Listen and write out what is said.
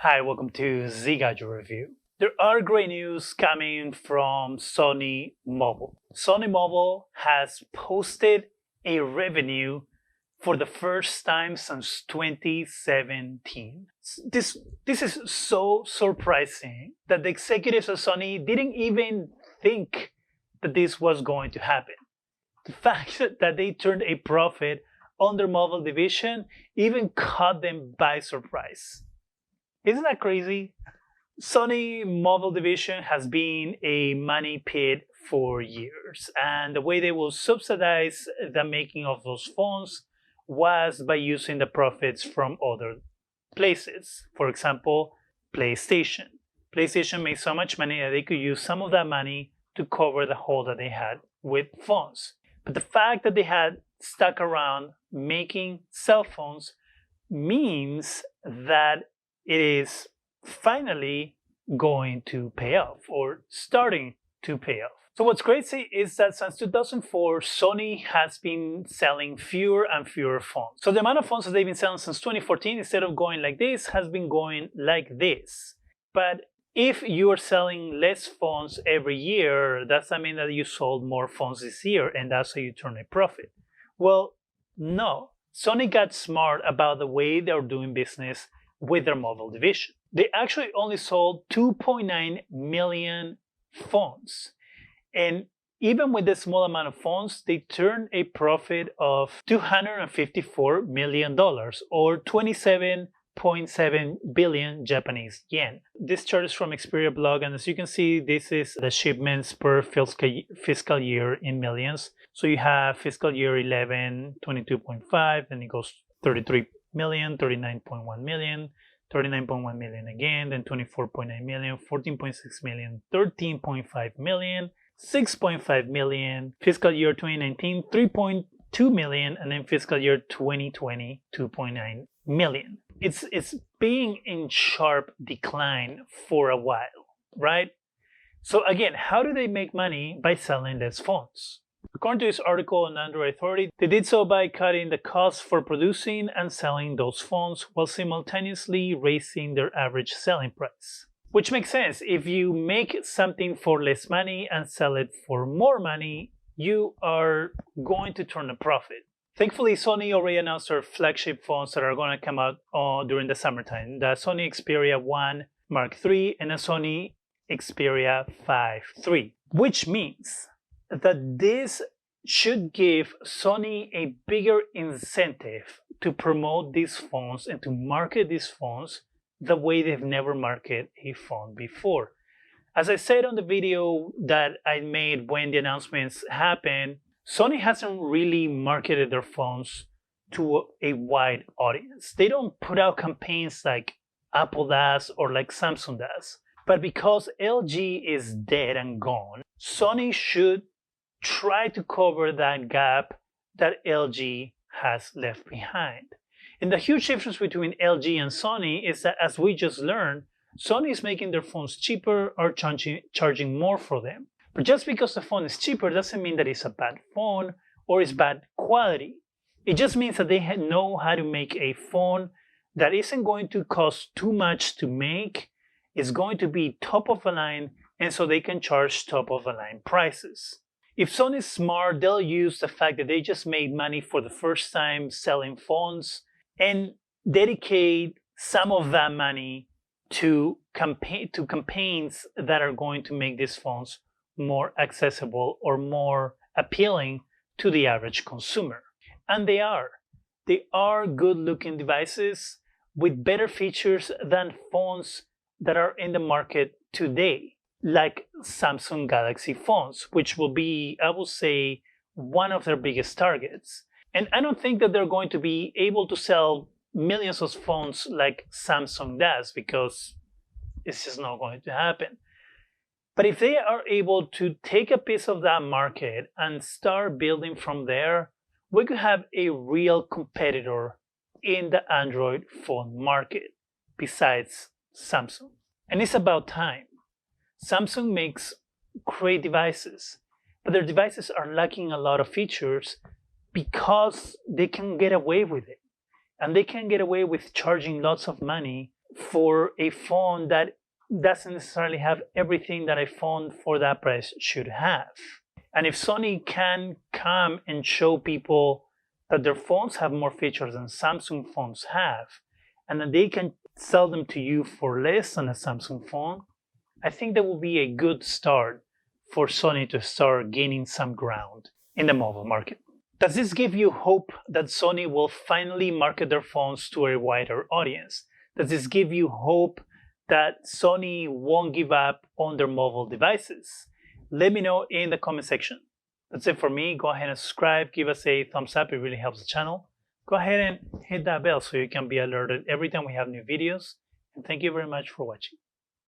Hi, welcome to Zgadgetreview. There are great news coming from Sony Mobile. Sony Mobile has posted a revenue for the first time since 2017. This is so surprising that the executives of Sony didn't even think that this was going to happen. The fact that they turned a profit on their mobile division even caught them by surprise. Isn't that crazy? Sony mobile division has been a money pit for years, and the way they will subsidize the making of those phones was by using the profits from other places. For example, PlayStation. PlayStation made so much money that they could use some of that money to cover the hole that they had with phones. But the fact that they had stuck around making cell phones means that it is finally going to pay off or starting to pay off. So what's crazy is that since 2004, Sony has been selling fewer and fewer phones. So the amount of phones that they've been selling since 2014, instead of going like this, has been going like this. But if you are selling less phones every year, does that mean that you sold more phones this year and that's how you turn a profit? Well, no. Sony got smart about the way they're doing business with their mobile division. They actually only sold 2.9 million phones. And even with the small amount of phones, they turned a profit of $254 million or 27.7 billion Japanese yen. This chart is from Xperia blog, and as you can see, this is the shipments per fiscal year in millions. So you have fiscal year 11, 22.5, and it goes 33 million, 39.1 million, 39.1 million again, then 24.9 million, 14.6 million, 13.5 million, 6.5 million, fiscal year 2019, 3.2 million, and then fiscal year 2020, 2.9 million. It's being in sharp decline for a while, right? So again, how do they make money? By selling less phones. According to this article on Android Authority, they did so by cutting the costs for producing and selling those phones while simultaneously raising their average selling price. Which makes sense. If you make something for less money and sell it for more money, you are going to turn a profit. Thankfully, Sony already announced their flagship phones that are going to come out during the summertime. The Sony Xperia 1 Mark III and the Sony Xperia 5 III. Which means that this should give Sony a bigger incentive to promote these phones and to market these phones the way they've never marketed a phone before. As I said on the video that I made when the announcements happened, Sony hasn't really marketed their phones to a wide audience. They don't put out campaigns like Apple does or like Samsung does. But because LG is dead and gone, Sony should try to cover that gap that LG has left behind. And the huge difference between LG and Sony is that, as we just learned, Sony is making their phones cheaper or charging more for them. But just because the phone is cheaper doesn't mean that it's a bad phone or it's bad quality. It just means that they know how to make a phone that isn't going to cost too much to make, it's going to be top of the line, and so they can charge top of the line prices. If Sony's smart, they'll use the fact that they just made money for the first time selling phones and dedicate some of that money to campaigns that are going to make these phones more accessible or more appealing to the average consumer. And they are. They are good-looking devices with better features than phones that are in the market today, like Samsung Galaxy phones, which will be, I will say, one of their biggest targets. And I don't think that they're going to be able to sell millions of phones like Samsung does, because it's just not going to happen. But if they are able to take a piece of that market and start building from there, we could have a real competitor in the Android phone market besides Samsung. And it's about time. Samsung makes great devices, but their devices are lacking a lot of features because they can get away with it. And they can get away with charging lots of money for a phone that doesn't necessarily have everything that a phone for that price should have. And if Sony can come and show people that their phones have more features than Samsung phones have, and that they can sell them to you for less than a Samsung phone, I think that will be a good start for Sony to start gaining some ground in the mobile market. Does this give you hope that Sony will finally market their phones to a wider audience? Does this give you hope that Sony won't give up on their mobile devices? Let me know in the comment section. That's it for me. Go ahead and subscribe. Give us a thumbs up. It really helps the channel. Go ahead and hit that bell so you can be alerted every time we have new videos. And thank you very much for watching.